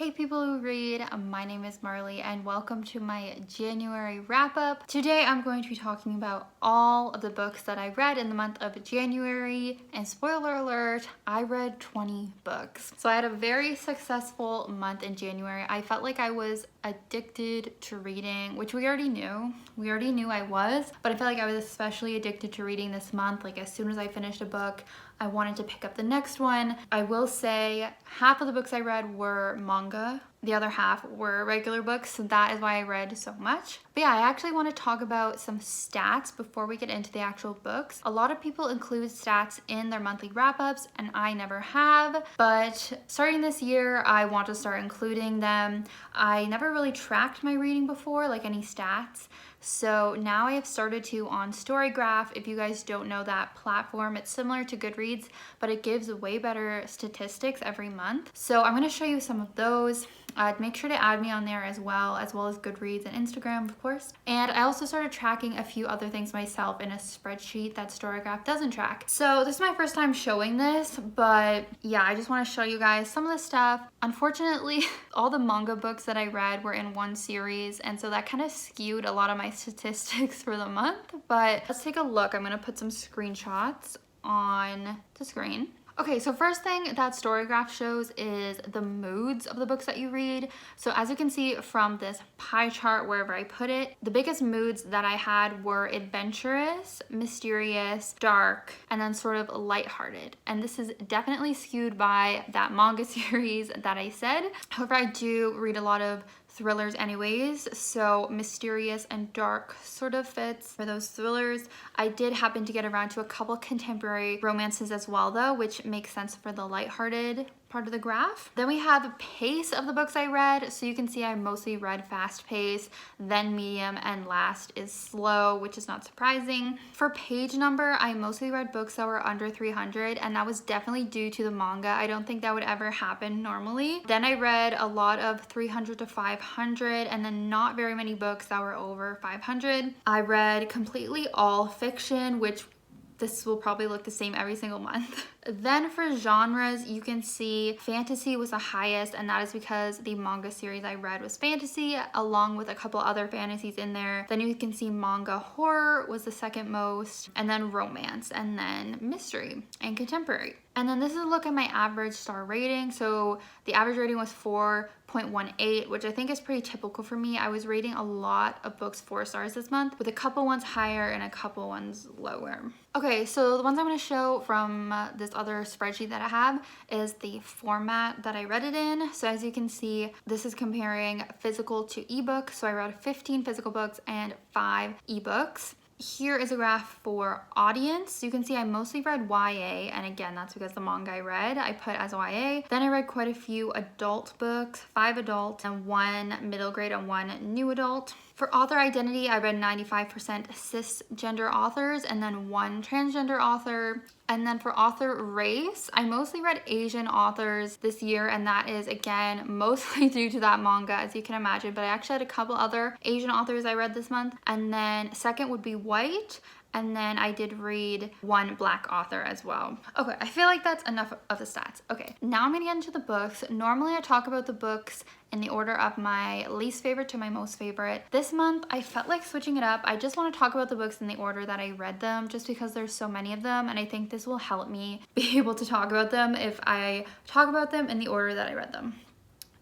Hey people who read, my name is Marley and welcome to my January wrap up. Today I'm going to be talking about all of the books that I read in the month of January, and spoiler alert, I read 20 books. So I had a very successful month in January. I felt like I was addicted to reading, which we already knew. We already knew I was, but I felt like I was especially addicted to reading this month. Like as soon as I finished a book, I wanted to pick up the next one. I will say half of the books I read were manga. The other half were regular books, so that is why I read so much. But yeah, I actually want to talk about some stats before we get into the actual books. A lot of people include stats in their monthly wrap-ups, and I never have. But starting this year, I want to start including them. I never really tracked my reading before, like any stats. So now I have started to on Storygraph. If you guys don't know that platform, it's similar to Goodreads, but it gives way better statistics every month. So I'm going to show you some of those. Make sure to add me on there as well as Goodreads and Instagram, of course. And I also started tracking a few other things myself in a spreadsheet that Storygraph doesn't track. So this is my first time showing this, but yeah, I just want to show you guys some of the stuff. Unfortunately, all the manga books that I read were in one series, and so that kind of skewed a lot of my statistics for the month. But let's take a look. I'm going to put some screenshots on the screen. Okay, so first thing that Storygraph shows is the moods of the books that you read. So as you can see from this pie chart, wherever I put it, the biggest moods that I had were adventurous, mysterious, dark, and then sort of lighthearted. And this is definitely skewed by that manga series that I said. However, I do read a lot of thrillers anyways, so mysterious and dark sort of fits for those thrillers. I did happen to get around to a couple contemporary romances as well though, which makes sense for the lighthearted part of the graph. Then we have pace of the books I read. So you can see I mostly read fast pace, then medium, and last is slow, which is not surprising. For page number, I mostly read books that were under 300, and that was definitely due to the manga. I don't think that would ever happen normally. Then I read a lot of 300 to 500, and then not very many books that were over 500. I read completely all fiction, which this will probably look the same every single month. Then for genres, you can see fantasy was the highest, and that is because the manga series I read was fantasy, along with a couple other fantasies in there. Then you can see manga horror was the second most, and then romance, and then mystery and contemporary. And then this is a look at my average star rating. So the average rating was 4.18, which I think is pretty typical for me. I was rating a lot of books 4 stars this month, with a couple ones higher and a couple ones lower. Okay, so the ones I'm going to show from this other spreadsheet that I have is the format that I read it in. So as you can see, this is comparing physical to ebook. So I read 15 physical books and 5 ebooks. Here is a graph for audience. You can see I mostly read YA, and again, that's because the manga I read, I put as YA. Then I read quite a few adult books, 5 adult, and 1 middle grade and 1 new adult. For author identity, I read 95% cisgender authors and then 1 transgender author. And then for author race, I mostly read Asian authors this year, and that is, again, mostly due to that manga, as you can imagine. But I actually had a couple other Asian authors I read this month. And then second would be white. And then I did read 1 black author as well. Okay, I feel like that's enough of the stats. Okay, now I'm gonna get into the books. Normally I talk about the books in the order of my least favorite to my most favorite. This month, I felt like switching it up. I just want to talk about the books in the order that I read them, just because there's so many of them, and I think this will help me be able to talk about them if I talk about them in the order that I read them,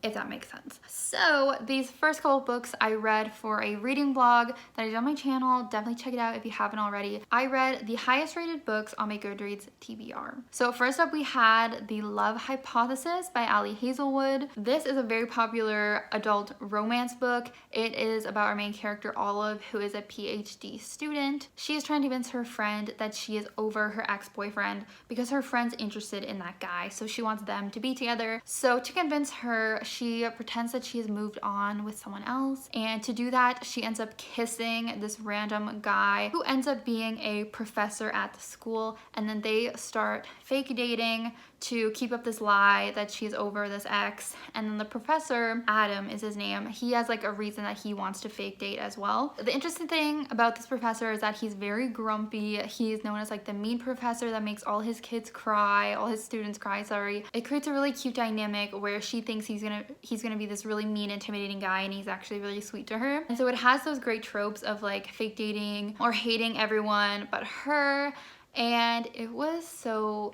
if that makes sense. So these first couple books I read for a reading blog that I did on my channel. Definitely check it out if you haven't already. I read the highest rated books on my Goodreads TBR. So first up we had The Love Hypothesis by Hazelwood. This is a very popular adult romance book. It is about our main character Olive, who is a PhD student. She is trying to convince her friend that she is over her ex-boyfriend because her friend's interested in that guy. So she wants them to be together. So to convince her, she pretends that she has moved on with someone else, and to do that she ends up kissing this random guy who ends up being a professor at the school, and then they start fake dating to keep up this lie that she's over this ex. And then the professor, Adam is his name, he has like a reason that he wants to fake date as well. The interesting thing about this professor is that he's very grumpy. He's known as like the mean professor that makes all his kids cry, all his students cry, sorry. It creates a really cute dynamic where she thinks he's gonna he's gonna be this really mean, intimidating guy, and he's actually really sweet to her. And so it has those great tropes of like fake dating or hating everyone but her. And it was so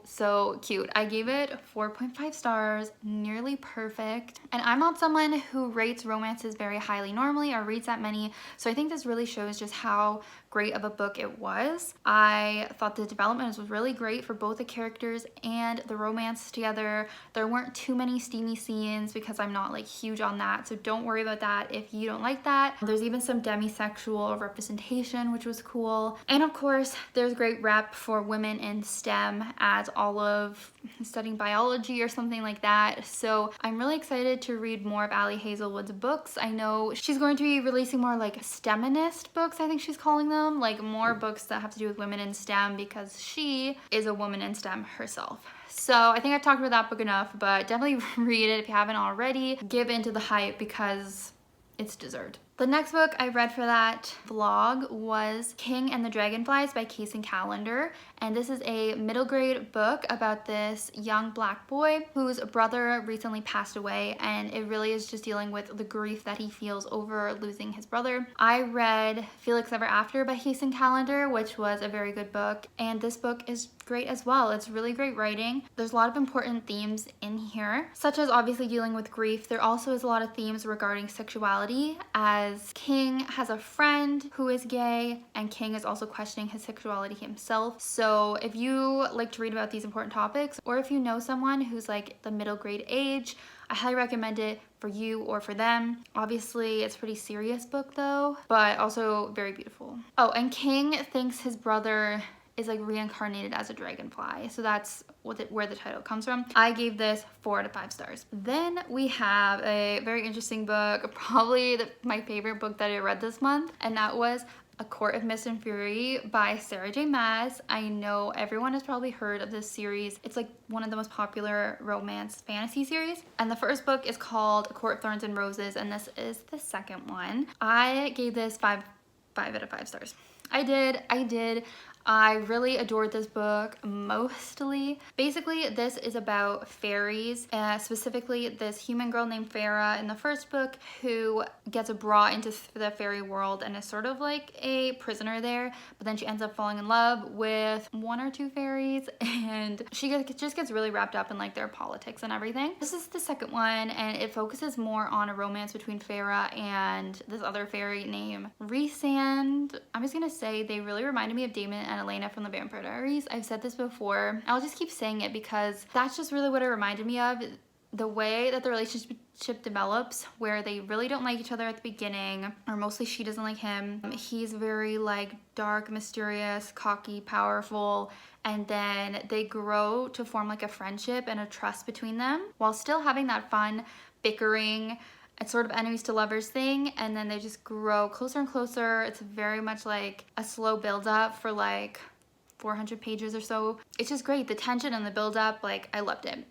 cute. I gave it 4.5 stars, nearly perfect. And I'm not someone who rates romances very highly normally or reads that many, so I think this really shows just how great of a book it was. I thought the development was really great for both the characters and the romance together. There weren't too many steamy scenes because I'm not like huge on that, so don't worry about that if you don't like that. There's even some demisexual representation, which was cool. And of course, there's great rep for women in STEM, as Olive studying biology or something like that. So I'm really excited to read more of Ali Hazelwood's books. I know she's going to be releasing more like STEMinist books, I think she's calling them, like more books that have to do with women in STEM, because she is a woman in STEM herself. So I think I've talked about that book enough, but definitely read it if you haven't already. Give into the hype because it's deserved. The next book I read for that vlog was King and the Dragonflies by Kacen Calendar. And this is a middle grade book about this young black boy whose brother recently passed away, and it really is just dealing with the grief that he feels over losing his brother. I read Felix Ever After by Kacen Calendar, which was a very good book, and this book is great as well. It's really great writing. There's a lot of important themes in here, such as obviously dealing with grief. There also is a lot of themes regarding sexuality, as King has a friend who is gay, and King is also questioning his sexuality himself. So if you like to read about these important topics, or if you know someone who's like the middle grade age, I highly recommend it for you or for them. Obviously, it's a pretty serious book though, but also very beautiful. Oh, and King thinks his brother is like reincarnated as a dragonfly, so that's where the title comes from. I gave this 4 out of 5 stars. Then we have a very interesting book, probably my favorite book that I read this month, and that was A Court of Mist and Fury by Sarah J. Maas. I know everyone has probably heard of this series. It's like one of the most popular romance fantasy series. And the first book is called A Court of Thorns and Roses, and this is the second one. I gave this 5 out of 5 stars. I did. I really adored this book mostly. Basically, this is about fairies, specifically this human girl named Farah in the first book who gets brought into the fairy world and is sort of like a prisoner there, but then she ends up falling in love with 1 or 2 fairies, and she just gets really wrapped up in like their politics and everything. This is the second one, and it focuses more on a romance between Farah and this other fairy named Rhysand. I'm just gonna say they really reminded me of Damon and Elena from the Vampire Diaries. I've said this before. I'll just keep saying it because that's just really what it reminded me of. The way that the relationship develops, where they really don't like each other at the beginning, or mostly she doesn't like him. He's very like dark, mysterious, cocky, powerful, and then they grow to form like a friendship and a trust between them while still having that fun bickering. It's sort of enemies to lovers thing, and then they just grow closer and closer. It's very much like a slow build up for like 400 pages or so. It's just great. The tension and the build up, like I loved it.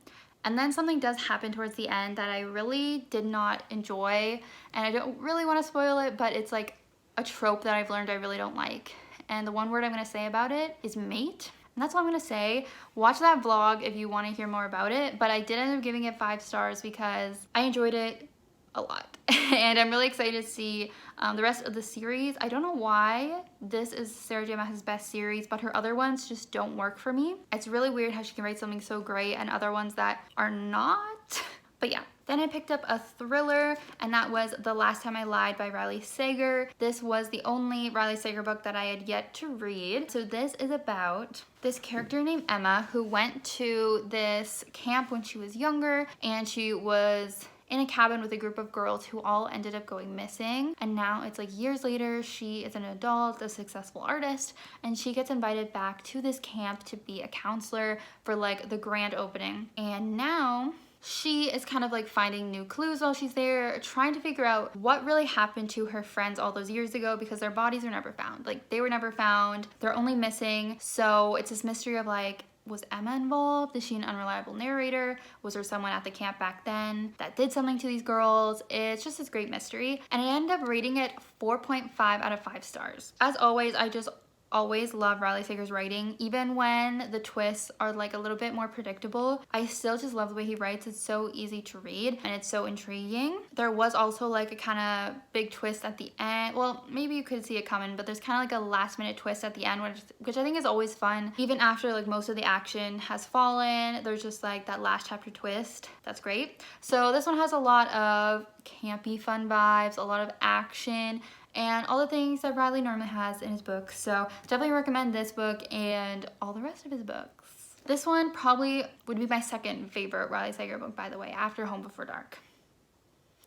And then something does happen towards the end that I really did not enjoy, and I don't really want to spoil it, but it's like a trope that I've learned I really don't like. And the one word I'm going to say about it is mate. And that's all I'm going to say. Watch that vlog if you want to hear more about it, but I did end up giving it 5 stars because I enjoyed it a lot. And I'm really excited to see the rest of the series. I don't know why this is Sarah J. Maas's best series, but her other ones just don't work for me. It's really weird how she can write something so great and other ones that are not. But yeah. Then I picked up a thriller, and that was The Last Time I Lied by Riley Sager. This was the only Riley Sager book that I had yet to read. So this is about this character named Emma who went to this camp when she was younger, and she was in a cabin with a group of girls who all ended up going missing. And now it's like years later, she is an adult, a successful artist, and she gets invited back to this camp to be a counselor for like the grand opening. And now she is kind of like finding new clues while she's there, trying to figure out what really happened to her friends all those years ago, because their bodies were never found. Like they were never found, they're only missing. So it's this mystery of like, was Emma involved? Is she an unreliable narrator? Was there someone at the camp back then that did something to these girls? It's just this great mystery. And I ended up rating it 4.5 out of 5 stars. As always, I just always love Riley Sager's writing. Even when the twists are like a little bit more predictable, I still just love the way he writes. It's so easy to read and it's so intriguing. There was also like a kind of big twist at the end. Well, maybe you could see it coming, but there's kind of like a last minute twist at the end, which I think is always fun. Even after like most of the action has fallen, there's just like that last chapter twist. That's great. So this one has a lot of campy fun vibes, a lot of action, and all the things that Riley normally has in his books. So definitely recommend this book and all the rest of his books. This one probably would be my second favorite Riley Sager book, by the way, after Home Before Dark.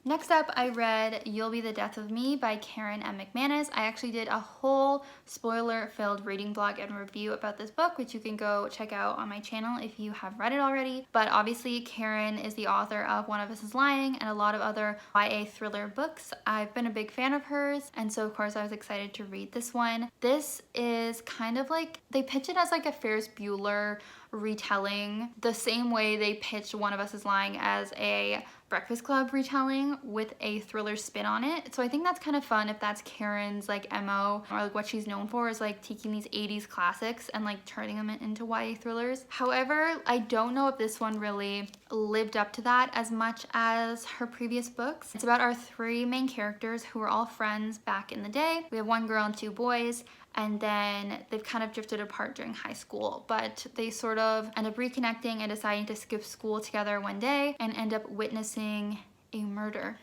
Next up, I read You'll Be the Death of Me by Kacen and Mcmanus. I actually did a whole spoiler-filled reading blog and review about this book, which you can go check out on my channel if you have read it already. But obviously, Kacen is the author of One of Us is Lying and a lot of other YA thriller books. I've been a big fan of hers, and so of course I was excited to read this one. This is kind of like, they pitch it as like a Ferris Bueller retelling, the same way they pitched One of Us is Lying as a Breakfast Club retelling with a thriller spin on it. So I think that's kind of fun if that's Karen's like MO, or like what she's known for is like taking these 80s classics and like turning them into YA thrillers. However, I don't know if this one really lived up to that as much as her previous books. It's about our three main characters who were all friends back in the day. We have one girl and two boys, and then they've kind of drifted apart during high school, but they sort of end up reconnecting and deciding to skip school together one day and end up witnessing a murder.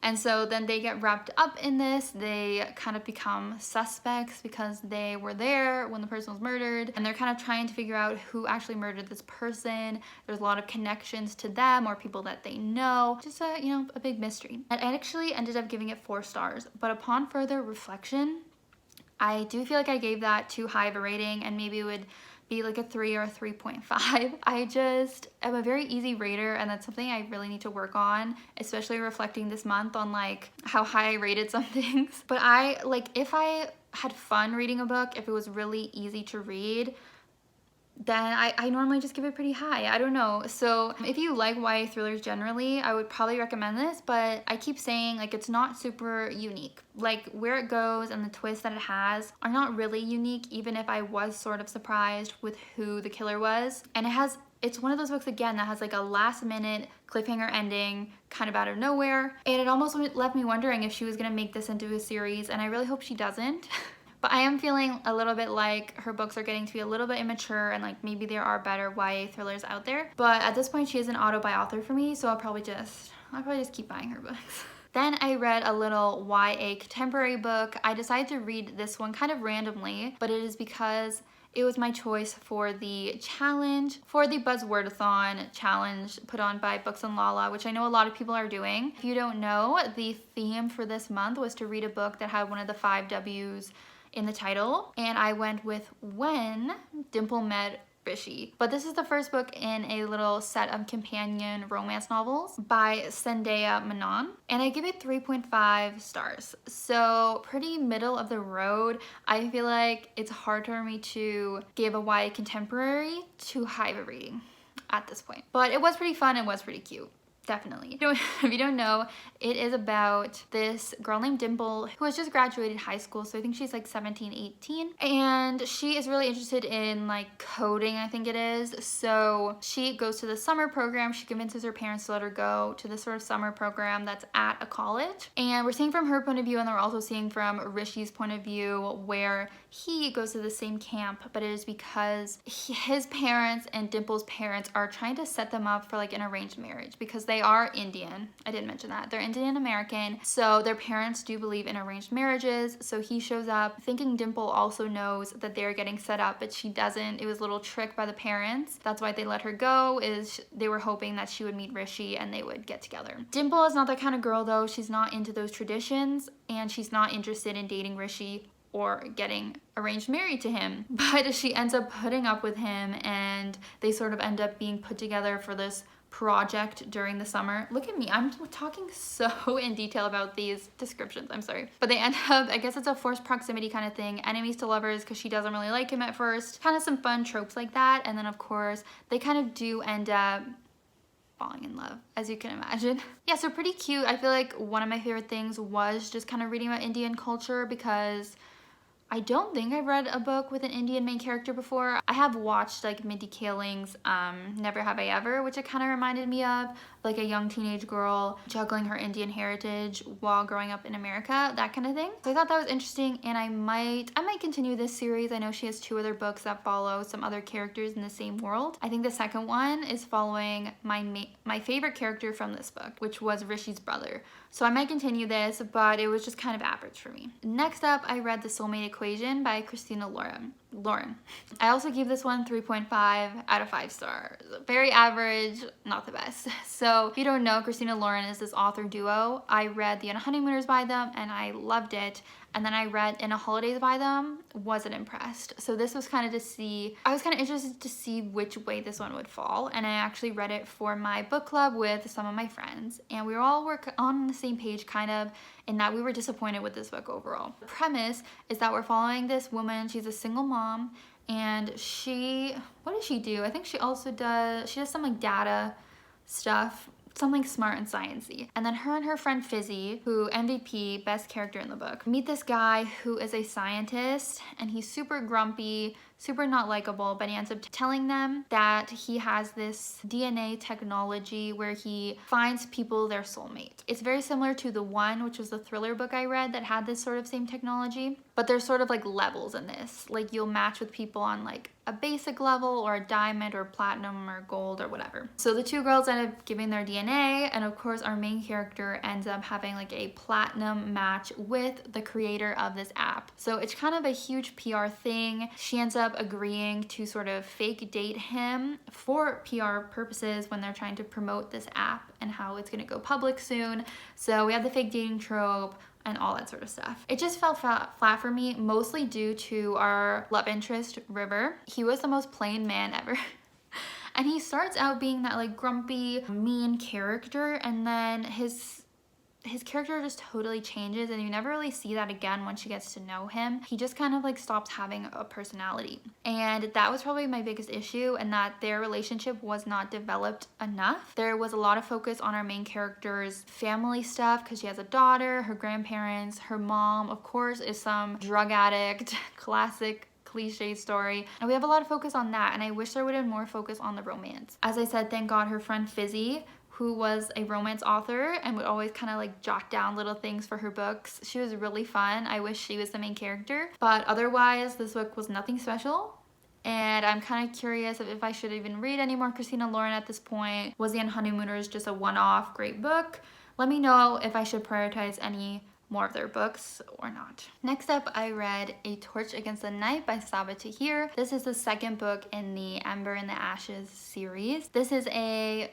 And so then they get wrapped up in this. They kind of become suspects because they were there when the person was murdered, and they're kind of trying to figure out who actually murdered this person. There's a lot of connections to them or people that they know. Just a, you know, a big mystery. And I actually ended up giving it 4 stars, but upon further reflection, I do feel like I gave that too high of a rating, and maybe it would be like a 3 or a 3.5. I just am a very easy rater, and that's something I really need to work on, especially reflecting this month on like how high I rated some things. But I like, if I had fun reading a book, if it was really easy to read, then I normally just give it pretty high. I don't know. So if you like YA thrillers generally, I would probably recommend this, but I keep saying like it's not super unique. Like where it goes and the twist that it has are not really unique, even if I was sort of surprised with who the killer was. And it's one of those books again that has like a last minute cliffhanger ending kind of out of nowhere. And it almost left me wondering if she was gonna make this into a series, and I really hope she doesn't. But I am feeling a little bit like her books are getting to be a little bit immature, and like maybe there are better YA thrillers out there. But at this point, she is an auto-buy author for me, so I'll probably just keep buying her books. Then I read a little YA contemporary book. I decided to read this one kind of randomly, but it is because it was my choice for the challenge, for the Buzzwordathon challenge put on by Books and Lala, which I know a lot of people are doing. If you don't know, the theme for this month was to read a book that had one of the 5 W's in the title, and I went with When Dimple Met Rishi. But this is the first book in a little set of companion romance novels by Sandhya Menon, and I give it 3.5 stars. So pretty middle of the road. I feel like it's hard for me to give a YA contemporary too high of a rating at this point. But it was pretty fun, it was pretty cute. Definitely. If you don't know, it is about this girl named Dimple who has just graduated high school, so I think she's like 17, 18, and she is really interested in like coding, I think it is. So she goes to the summer program. She convinces her parents to let her go to this sort of summer program that's at a college, and we're seeing from her point of view, and we're also seeing from Rishi's point of view, where he goes to the same camp, but it is because his parents and Dimple's parents are trying to set them up for like an arranged marriage, because they are Indian. I didn't mention that. They're Indian American, so their parents do believe in arranged marriages. So he shows up thinking Dimple also knows that they're getting set up, but she doesn't. It was a little trick by the parents. That's why they let her go, is they were hoping that she would meet Rishi and they would get together. Dimple is not that kind of girl though. She's not into those traditions, and she's not interested in dating Rishi or getting arranged married to him, but she ends up putting up with him, and they sort of end up being put together for this project during the summer. Look at me, I'm talking so in detail about these descriptions, I'm sorry. But they end up, I guess it's a forced proximity kind of thing, enemies to lovers because she doesn't really like him at first, kind of some fun tropes like that. And then of course, they kind of do end up falling in love, as you can imagine. Yeah, so pretty cute. I feel like one of my favorite things was just kind of reading about Indian culture, because I don't think I've read a book with an Indian main character before. I have watched like Mindy Kaling's Never Have I Ever, which it kind of reminded me of, like a young teenage girl juggling her Indian heritage while growing up in America, that kind of thing. So I thought that was interesting, and I might continue this series. I know she has 2 other books that follow some other characters in the same world. I think the second one is following my favorite character from this book, which was Rishi's brother. So I might continue this, but it was just kind of average for me. Next up, I read The Soulmate Equation by Christina Lauren. I also give this one 3.5 out of 5 stars. Very average, not the best. So if you don't know, Christina Lauren is this author duo. I read The Honeymooners by them and I loved it. And then I read In a Holidays by them, wasn't impressed. So this was kind of I was kind of interested to see which way this one would fall. And I actually read it for my book club with some of my friends. And we were all on the same page kind of, in that we were disappointed with this book overall. The premise is that we're following this woman. She's a single mom, and what does she do? I think she does some like data stuff, something smart and sciencey. And then her and her friend Fizzy, who MVP, best character in the book, meet this guy who is a scientist, and he's super grumpy, super not likable, but he ends up telling them that he has this DNA technology where he finds people their soulmate. It's very similar to The One, which was the thriller book I read that had this sort of same technology, but there's sort of like levels in this. Like you'll match with people on like a basic level or a diamond or platinum or gold or whatever. So the 2 girls end up giving their DNA, and of course our main character ends up having like a platinum match with the creator of this app. So it's kind of a huge PR thing. She ends up agreeing to sort of fake date him for PR purposes when they're trying to promote this app and how it's gonna go public soon. So we have the fake dating trope and all that sort of stuff. It just fell flat for me, mostly due to our love interest, River. He was the most plain man ever. And he starts out being that like grumpy, mean character, and then his character just totally changes, and you never really see that again once she gets to know him. He just kind of like stops having a personality. And that was probably my biggest issue, and that their relationship was not developed enough. There was a lot of focus on our main character's family stuff, because she has a daughter, her grandparents, her mom, of course, is some drug addict, classic cliche story, and we have a lot of focus on that, and I wish there would have been more focus on the romance. As I said, thank God her friend Fizzy, who was a romance author and would always kind of like jot down little things for her books. She was really fun. I wish she was the main character, but otherwise this book was nothing special. And I'm kind of curious if I should even read any more Christina Lauren at this point. Was The Honeymooners just a one-off great book? Let me know if I should prioritize any more of their books or not. Next up, I read A Torch Against the Night by Sabaa Tahir. This is the 2nd book in the Ember and the Ashes series. This is a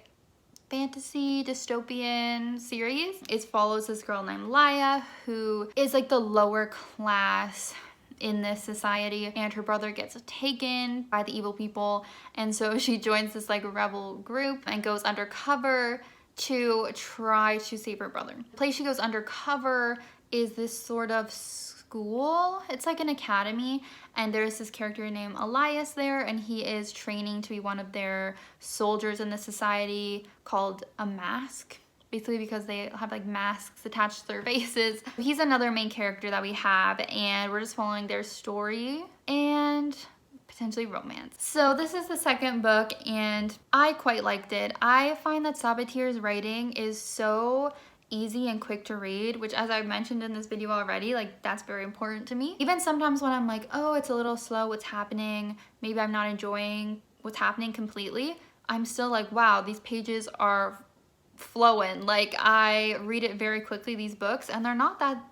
fantasy dystopian series. It follows this girl named Laya, who is like the lower class in this society, and her brother gets taken by the evil people, and so she joins this like rebel group and goes undercover to try to save her brother. The place she goes undercover is this sort of school. It's like an academy, and there's this character named Elias there, and he is training to be one of their soldiers in the society called a mask, basically because they have like masks attached to their faces. He's another main character that we have, and we're just following their story and potentially romance. So this is the 2nd book, and I quite liked it. I find that Sabaa Tahir's writing is so easy and quick to read, which, as I've mentioned in this video already, like that's very important to me. Even sometimes when I'm like, oh, it's a little slow, what's happening, maybe I'm not enjoying what's happening completely, I'm still like, wow, these pages are flowing. Like I read it very quickly, these books, and they're not that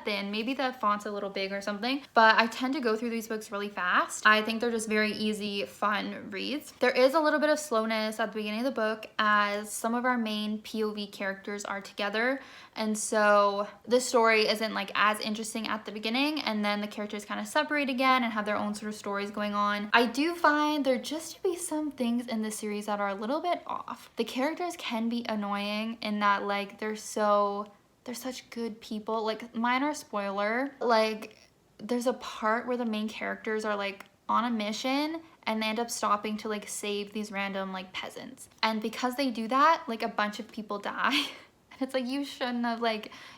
thin. Maybe the font's a little big or something, but I tend to go through these books really fast. I think they're just very easy, fun reads. There is a little bit of slowness at the beginning of the book as some of our main POV characters are together, and so the story isn't like as interesting at the beginning, and then the characters kind of separate again and have their own sort of stories going on. I do find there just to be some things in this series that are a little bit off. The characters can be annoying in that like they're such good people. Like, minor spoiler, like there's a part where the main characters are like on a mission and they end up stopping to like save these random like peasants, and because they do that, like a bunch of people die. And It's like you shouldn't have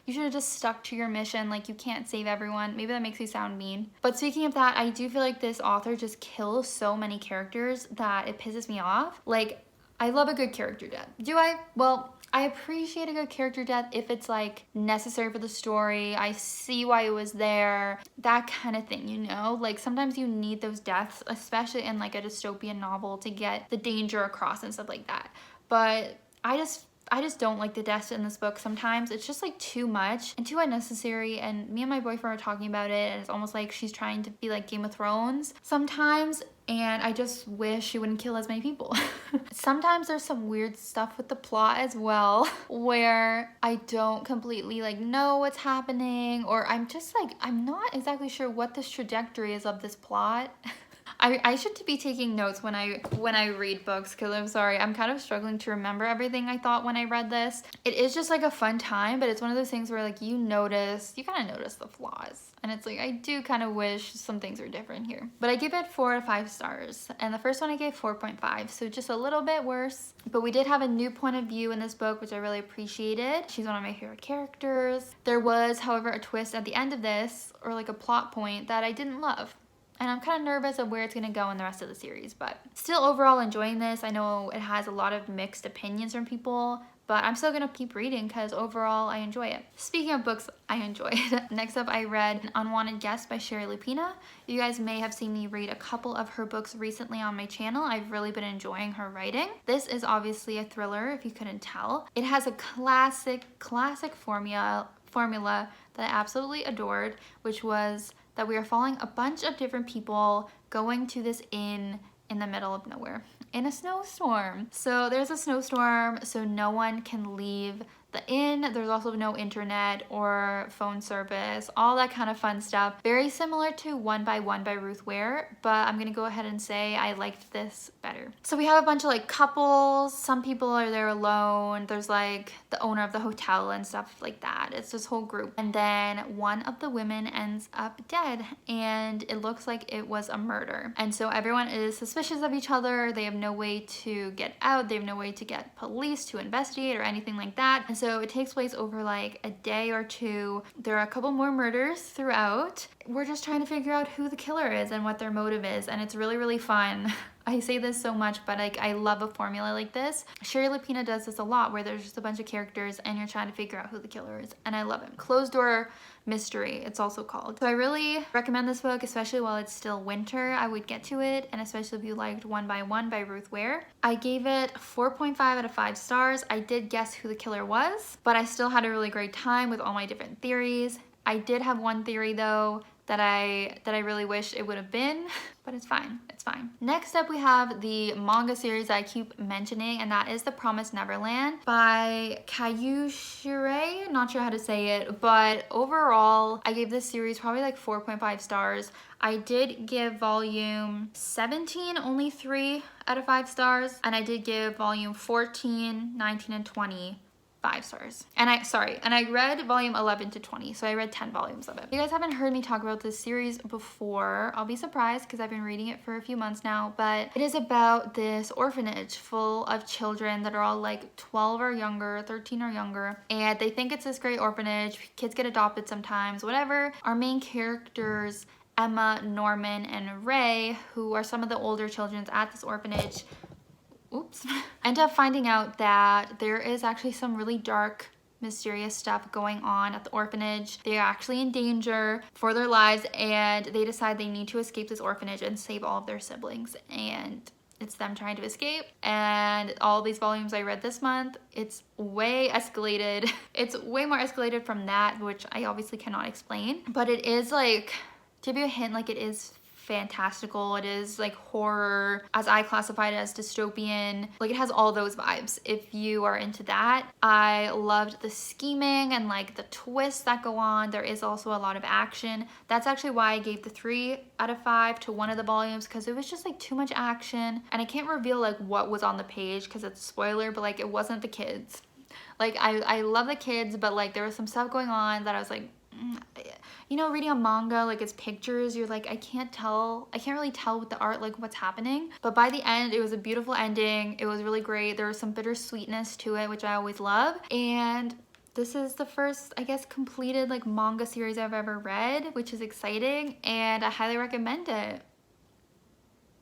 you should have just stuck to your mission. Like you can't save everyone. Maybe that makes me sound mean. But speaking of that, I do feel like this author just kills so many characters that it pisses me off. Like I love a good character death. Do I? Well, I appreciate a good character death if it's like necessary for the story. I see why it was there. That kind of thing, you know? Like sometimes you need those deaths, especially in like a dystopian novel, to get the danger across and stuff like that. But I just don't like the deaths in this book sometimes. It's just like too much and too unnecessary, and me and my boyfriend were talking about it, and it's almost like she's trying to be like Game of Thrones sometimes, and I just wish she wouldn't kill as many people. Sometimes there's some weird stuff with the plot as well where I don't completely like know what's happening, or I'm just like, I'm not exactly sure what this trajectory is of this plot. I should be taking notes when I read books, because I'm sorry, I'm kind of struggling to remember everything I thought when I read this. It is just like a fun time, but it's one of those things where like you kind of notice the flaws. And it's like, I do kind of wish some things were different here. But I give it 4 out of 5 stars. And the first one I gave 4.5, so just a little bit worse. But we did have a new point of view in this book, which I really appreciated. She's one of my favorite characters. There was, however, a twist at the end of this, or like a plot point that I didn't love. And I'm kind of nervous of where it's going to go in the rest of the series, but still overall enjoying this. I know it has a lot of mixed opinions from people, but I'm still going to keep reading because overall I enjoy it. Speaking of books I enjoyed, next up I read An Unwanted Guest by Shari Lapena. You guys may have seen me read a couple of her books recently on my channel. I've really been enjoying her writing. This is obviously a thriller, if you couldn't tell. It has a classic formula that I absolutely adored, which was that we are following a bunch of different people going to this inn in the middle of nowhere in a snowstorm. So there's a snowstorm, so no one can leave the inn. There's also no internet or phone service, all that kind of fun stuff. Very similar to One by One by Ruth Ware, but I'm gonna go ahead and say I liked this better. So we have a bunch of like couples, some people are there alone, there's like the owner of the hotel and stuff like that. It's this whole group. And then one of the women ends up dead, and it looks like it was a murder. And so everyone is suspicious of each other. They have no way to get out. They have no way to get police to investigate or anything like that. And so it takes place over like a day or two. There are a couple more murders throughout. We're just trying to figure out who the killer is and what their motive is, and it's really, really fun. I say this so much, but like I love a formula like this. Shari Lapena does this a lot, where there's just a bunch of characters and you're trying to figure out who the killer is, and I love it. Closed door mystery, it's also called. So I really recommend this book, especially while it's still winter. I would get to it, and especially if you liked One by One by Ruth Ware. I gave it 4.5 out of 5 stars. I did guess who the killer was, but I still had a really great time with all my different theories. I did have one theory though that I really wish it would have been, but it's fine, it's fine. Next up we have the manga series that I keep mentioning, and that is The Promised Neverland by Kaiu Shirai. Not sure how to say it, but overall I gave this series probably like 4.5 stars. I did give volume 17 only 3 out of 5 stars, and I did give volume 14, 19, and 20 5 stars. And I read volume 11 to 20, so I read 10 volumes of it. If you guys haven't heard me talk about this series before, I'll be surprised because I've been reading it for a few months now, but it is about this orphanage full of children that are all like 12 or younger, 13 or younger, and they think it's this great orphanage. Kids get adopted sometimes, whatever. Our main characters, Emma, Norman, and Ray, who are some of the older children at this orphanage, end up finding out that there is actually some really dark, mysterious stuff going on at the orphanage. They are actually in danger for their lives, and they decide they need to escape this orphanage and save all of their siblings. And it's them trying to escape. And all these volumes I read this month, it's way escalated. It's way more escalated from that, which I obviously cannot explain. But it is like, to give you a hint, like it is fantastical. It is like horror, as I classified it as dystopian. Like it has all those vibes if you are into that. I loved the scheming and like the twists that go on. There is also a lot of action. That's actually why I gave the 3 out of 5 to one of the volumes, because it was just like too much action, and I can't reveal like what was on the page because it's a spoiler, but like it wasn't the kids. Like I love the kids, but like there was some stuff going on that I was like, you know, reading a manga, like it's pictures, you're like, I can't really tell with the art like what's happening. But by the end, it was a beautiful ending. It was really great. There was some bittersweetness to it, which I always love. And This is the first, I guess, completed like manga series I've ever read, which is exciting, and I highly recommend it.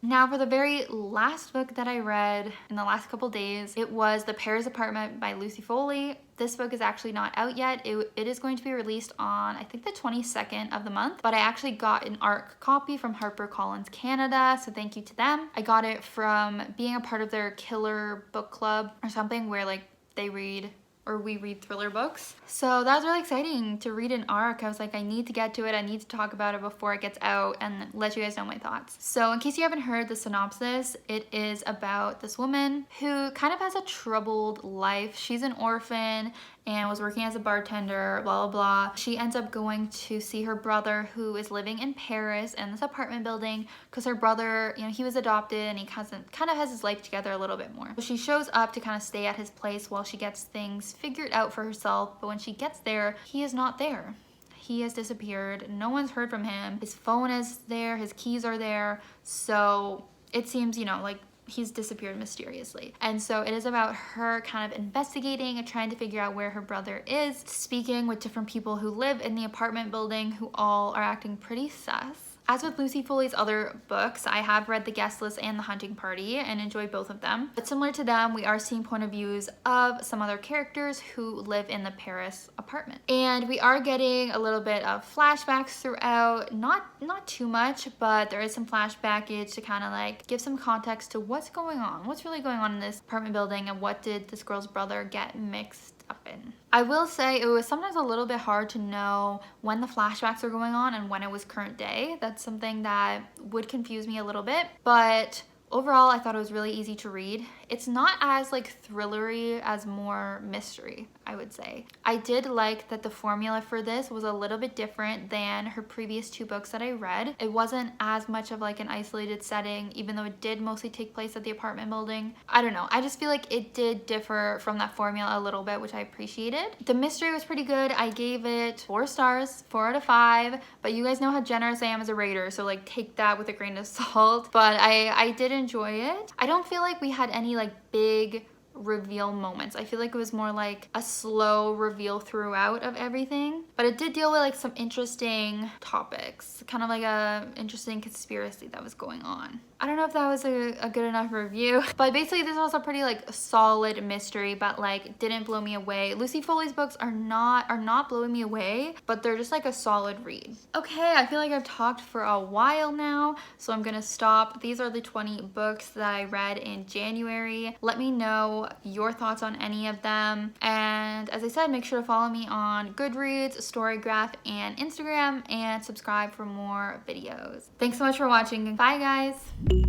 Now for the very last book that I read in the last couple days, it was The Paris Apartment by Lucy Foley. This book is actually not out yet. It is going to be released on, I think, the 22nd of the month, but I actually got an ARC copy from HarperCollins Canada, so thank you to them. I got it from being a part of their Killer Book Club or something where like they read or we read thriller books. So that was really exciting to read an ARC. I was like, I need to get to it. I need to talk about it before it gets out and let you guys know my thoughts. So in case you haven't heard the synopsis, it is about this woman who kind of has a troubled life. She's an orphan and was working as a bartender, blah, blah, blah. She ends up going to see her brother who is living in Paris in this apartment building because her brother, you know, he was adopted and he kind of has his life together a little bit more. So she shows up to kind of stay at his place while she gets things figured out for herself, but when she gets there, he is not there. He has disappeared. No one's heard from him. His phone is there, his keys are there. So it seems, you know, like he's disappeared mysteriously. And so it is about her kind of investigating and trying to figure out where her brother is, speaking with different people who live in the apartment building who all are acting pretty sus. As with Lucy Foley's other books, I have read The Guest List and The Hunting Party and enjoyed both of them. But similar to them, we are seeing point of views of some other characters who live in the Paris apartment. And we are getting a little bit of flashbacks throughout, not too much, but there is some flashbackage to kind of like give some context to what's going on, what's really going on in this apartment building and what did this girl's brother get mixed up in. I will say it was sometimes a little bit hard to know when the flashbacks are going on and when it was current day. That's something that would confuse me a little bit, but overall I thought it was really easy to read. It's not as like thrillery as more mystery, I would say. I did like that the formula for this was a little bit different than her previous two books that I read. It wasn't as much of like an isolated setting, even though it did mostly take place at the apartment building. I don't know, I just feel like it did differ from that formula a little bit, which I appreciated. The mystery was pretty good. I gave it 4 stars, 4 out of 5, but you guys know how generous I am as a rater, so like take that with a grain of salt. But I did enjoy it. I don't feel like we had any like big reveal moments. I feel like it was more like a slow reveal throughout of everything, but it did deal with like some interesting topics, kind of like a interesting conspiracy that was going on. I don't know if that was a good enough review, but basically this was a pretty like solid mystery, but like didn't blow me away. Lucy Foley's books are not blowing me away, but they're just like a solid read. Okay, I feel like I've talked for a while now, so I'm gonna stop. These are the 20 books that I read in January. Let me know your thoughts on any of them, and as I said, make sure to follow me on Goodreads, Storygraph, and Instagram, and subscribe for more videos. Thanks so much for watching. Bye guys.